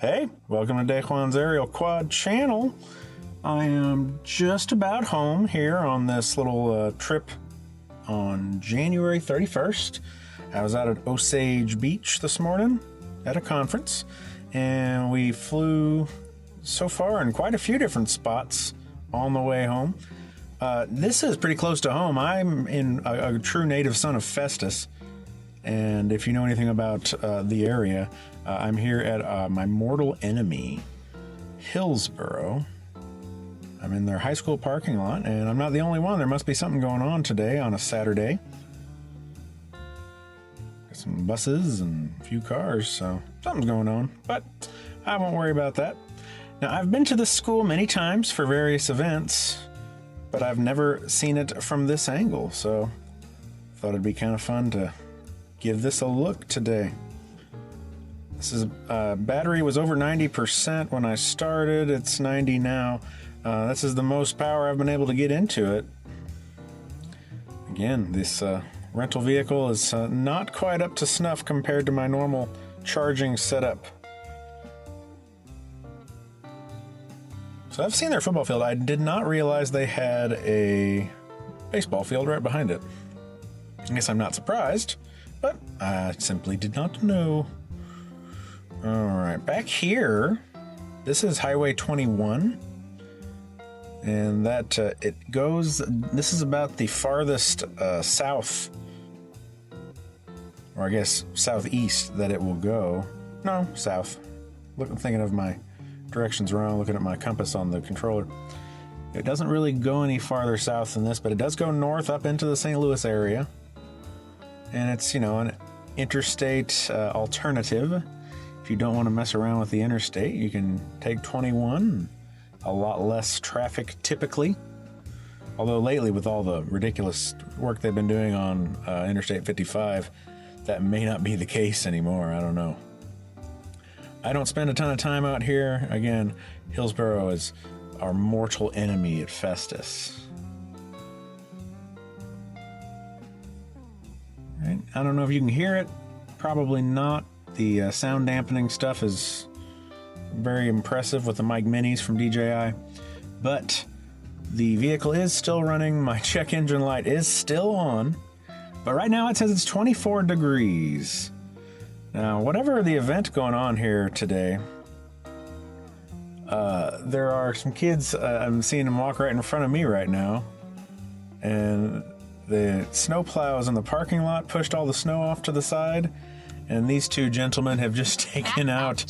Hey, welcome to DJI's Aerial Quad channel. I am just about home here on this little trip on January 31st. I was out at Osage Beach this morning at a conference, and we flew so far in quite a few different spots on the way home. This is pretty close to home. I'm in a true native son of Festus, and if you know anything about the area, I'm here at my mortal enemy, Hillsboro. I'm in their high school parking lot, and I'm not the only one. There must be something going on today on a Saturday. Got some buses and a few cars, so something's going on, but I won't worry about that. Now, I've been to this school many times for various events, but I've never seen it from this angle, so thought it'd be kind of fun to give this a look today. This is battery was over 90% when I started. It's 90 now. This is the most power I've been able to get into it. Again, this rental vehicle is not quite up to snuff compared to my normal charging setup. So I've seen their football field. I did not realize they had a baseball field right behind it. I guess I'm not surprised, but I simply did not know. All right, back here, this is Highway 21, and that it goes, this is about the farthest south, or I guess southeast that it will go. No, south. Look, I'm thinking of my directions wrong, looking at my compass on the controller. It doesn't really go any farther south than this, but it does go north up into the St. Louis area, and it's, you know, an interstate alternative. If you don't want to mess around with the interstate, you can take 21, a lot less traffic typically. Although lately, with all the ridiculous work they've been doing on Interstate 55, that may not be the case anymore. I don't know. I don't spend a ton of time out here. Again, Hillsboro is our mortal enemy at Festus. Right. I don't know if you can hear it. Probably not. The sound dampening stuff is very impressive with the mic minis from DJI, but the vehicle is still running. My check engine light is still on, but right now it says it's 24 degrees. Now, whatever the event going on here today, there are some kids, I'm seeing them walk right in front of me right now, and the snow plows in the parking lot pushed all the snow off to the side. And these two gentlemen have just taken out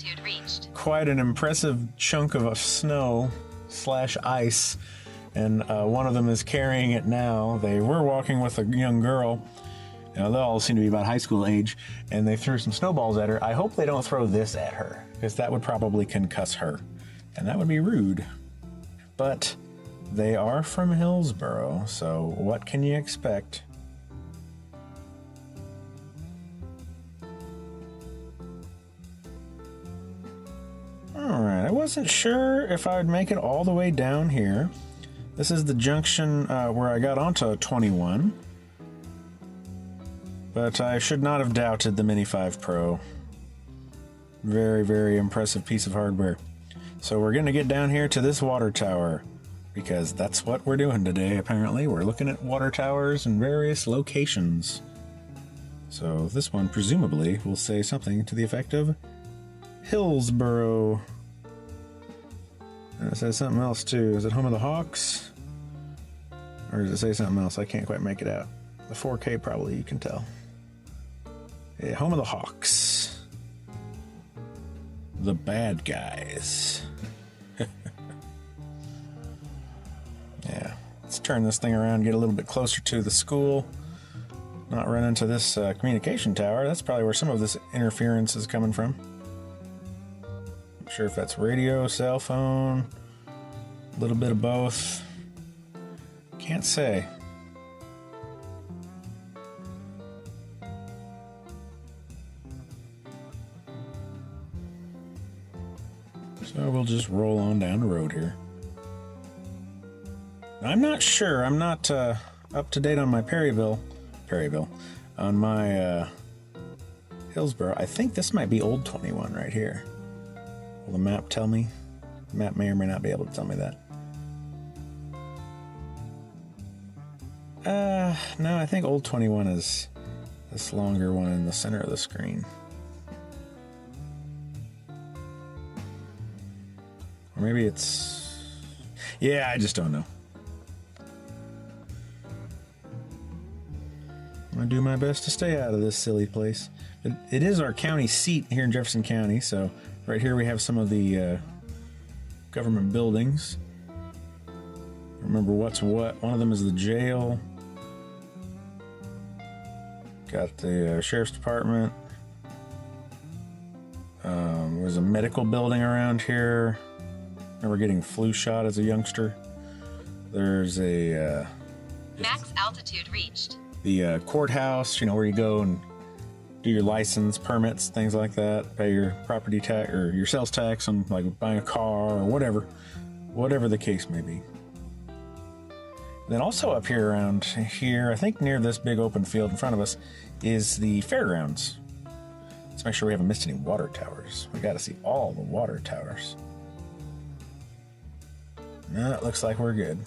quite an impressive chunk of snow / ice. And one of them is carrying it now. They were walking with a young girl. You know, they all seem to be about high school age. And they threw some snowballs at her. I hope they don't throw this at her, because that would probably concuss her. And that would be rude. But they are from Hillsboro, so what can you expect? Alright, I wasn't sure if I would make it all the way down here. This is the junction where I got onto 21. But I should not have doubted the Mini 5 Pro. Very, very impressive piece of hardware. So we're going to get down here to this water tower, because that's what we're doing today, apparently. We're looking at water towers in various locations. So this one, presumably, will say something to the effect of Hillsboro. And it says something else too. Is it home of the Hawks? Or does it say something else? I can't quite make it out. The 4K probably you can tell. Yeah, home of the Hawks. The bad guys. Yeah, let's turn this thing around, get a little bit closer to the school. Not run into this communication tower. That's probably where some of this interference is coming from. Sure if that's radio, cell phone, a little bit of both. Can't say. So we'll just roll on down the road here. I'm not sure. I'm not up to date on my Perryville, on my Hillsboro. I think this might be old 21 right here. Will the map tell me? The map may or may not be able to tell me that. No, I think Old 21 is this longer one in the center of the screen. Or maybe it's... Yeah, I just don't know. I'm going to do my best to stay out of this silly place. It is our county seat here in Jefferson County, so right here we have some of the government buildings. Remember what's what. One of them is the jail. Got the sheriff's department. There's a medical building around here. Remember getting flu shot as a youngster. There's a max altitude reached. The courthouse, you know, where you go and do your license, permits, things like that. Pay your property tax or your sales tax on like buying a car or whatever the case may be. Then also up here around here, I think near this big open field in front of us, is the fairgrounds. Let's make sure we haven't missed any water towers. We got to see all the water towers. No, it looks like we're good.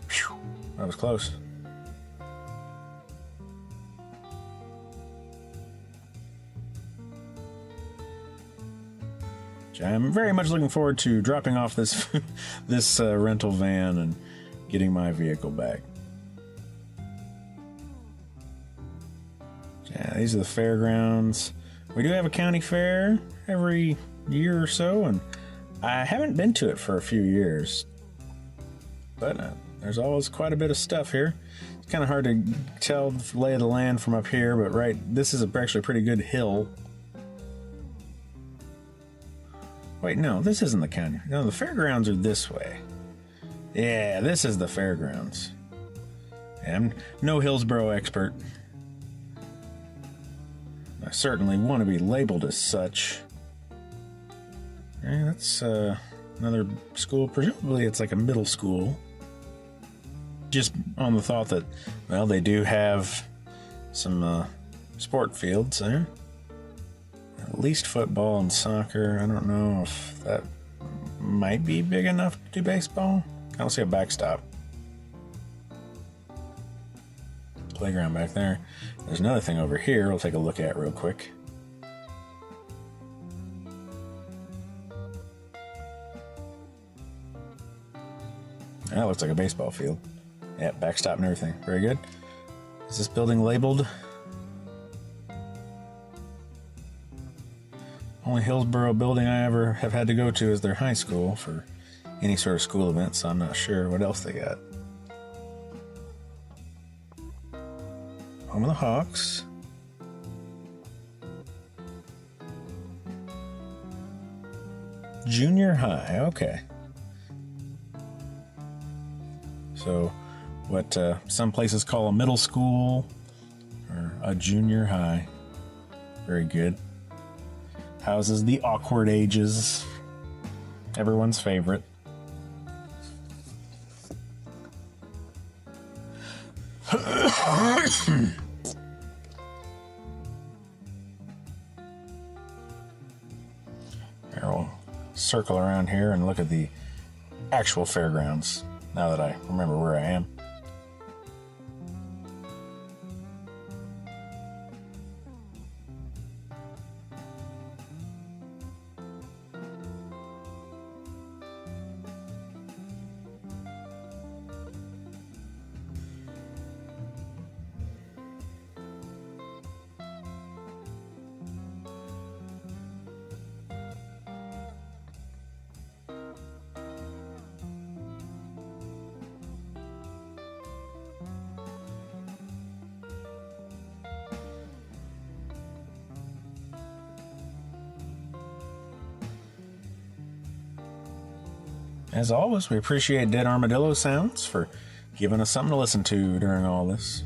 Whew, that was close. I'm very much looking forward to dropping off this this rental van and getting my vehicle back. Yeah, these are the fairgrounds. We do have a county fair every year or so, and I haven't been to it for a few years. But there's always quite a bit of stuff here. It's kind of hard to tell the lay of the land from up here, but this is actually a pretty good hill. Wait, no, this isn't the county. No, the fairgrounds are this way. Yeah, this is the fairgrounds. I'm no Hillsboro expert. I certainly want to be labeled as such. Yeah, that's another school. Presumably it's like a middle school. Just on the thought that, well, they do have some sport fields there. At least football and soccer. I don't know if that might be big enough to do baseball. I don't see a backstop. Playground back there. There's another thing over here we'll take a look at real quick. That looks like a baseball field. Yeah, backstop and everything. Very good. Is this building labeled? Only Hillsboro building I ever have had to go to is their high school for any sort of school event, so I'm not sure what else they got. Home of the Hawks. Junior high, okay. So, what some places call a middle school or a junior high. Very good. Houses the awkward ages. Everyone's favorite. We'll circle around here and look at the actual fairgrounds now that I remember where I am. As always, we appreciate Dead Armadillo Sounds for giving us something to listen to during all this.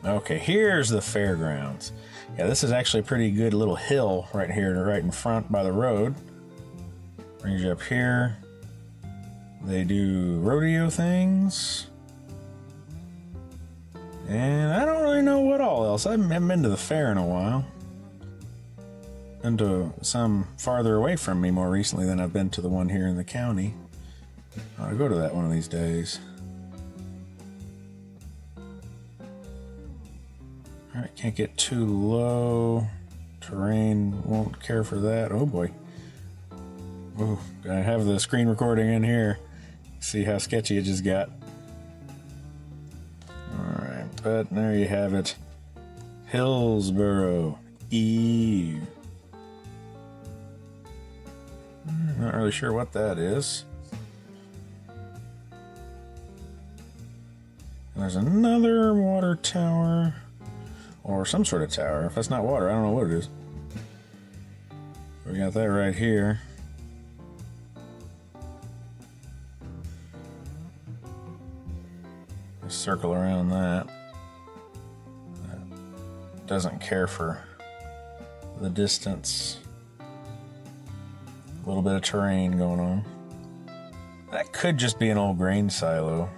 Okay, here's the fairgrounds. Yeah, this is actually a pretty good little hill right here, right in front by the road. Brings you up here. They do rodeo things. And I don't really know what else. I haven't been to the fair in a while. Been to some farther away from me more recently than I've been to the one here in the county. I'll go to that one of these days. Alright, can't get too low. Terrain won't care for that. Oh boy. Ooh, I have the screen recording in here. See how sketchy it just got. Alright, but there you have it. Hillsboro. Ew. Not really sure what that is. And there's another water tower. Or some sort of tower. If that's not water, I don't know what it is. We got that right here. Just circle around that. That doesn't care for the distance. A little bit of terrain going on. That could just be an old grain silo.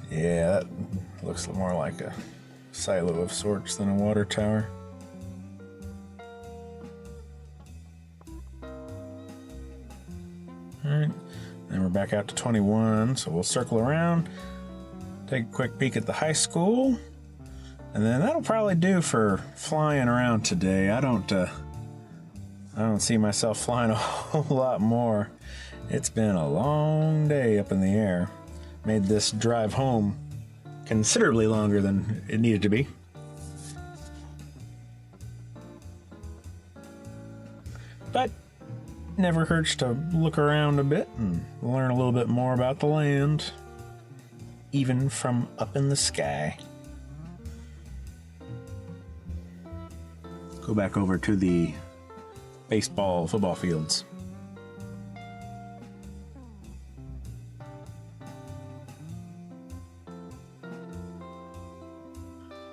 Yeah, that looks more like a silo of sorts than a water tower. Alright, then we're back out to 21, so we'll circle around, take a quick peek at the high school, and then that'll probably do for flying around today. I don't see myself flying a whole lot more. It's been a long day up in the air. Made this drive home considerably longer than it needed to be. But never hurts to look around a bit and learn a little bit more about the land, even from up in the sky. Go back over to the baseball, football fields.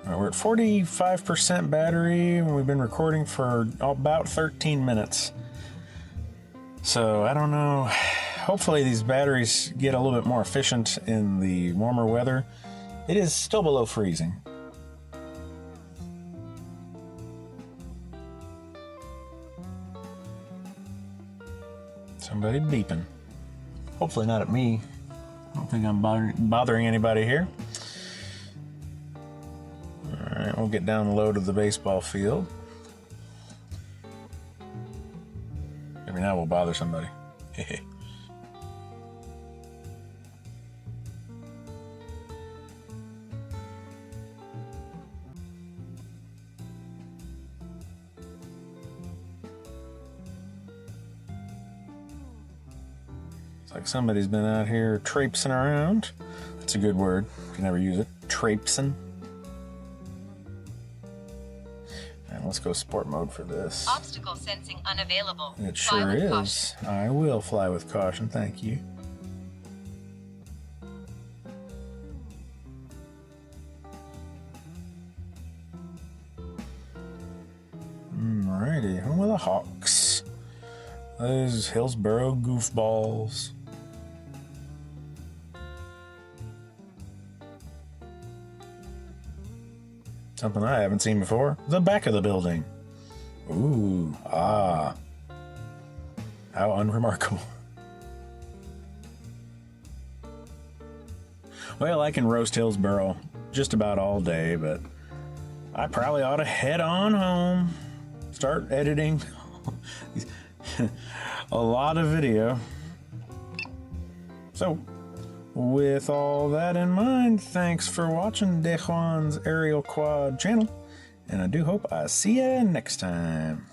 We're at 45% battery and we've been recording for about 13 minutes. So I don't know. Hopefully these batteries get a little bit more efficient in the warmer weather. It is still below freezing. Somebody beeping. Hopefully not at me. I don't think I'm bothering anybody here. Alright, we'll get down low to the baseball field. Maybe now we'll bother somebody. It's like somebody's been out here traipsing around. That's a good word if you never use it. Traipsing. Let's go sport mode for this. Obstacle sensing unavailable. It sure is. I will fly with caution, thank you. Alrighty, home of the Hawks. Those Hillsboro goofballs. Something I haven't seen before. The back of the building. Ooh, ah. How unremarkable. Well, I can roast Hillsboro just about all day, but I probably ought to head on home. Start editing. A lot of video. So, with all that in mind, thanks for watching DJI's Aerial Quad channel, and I do hope I see ya next time.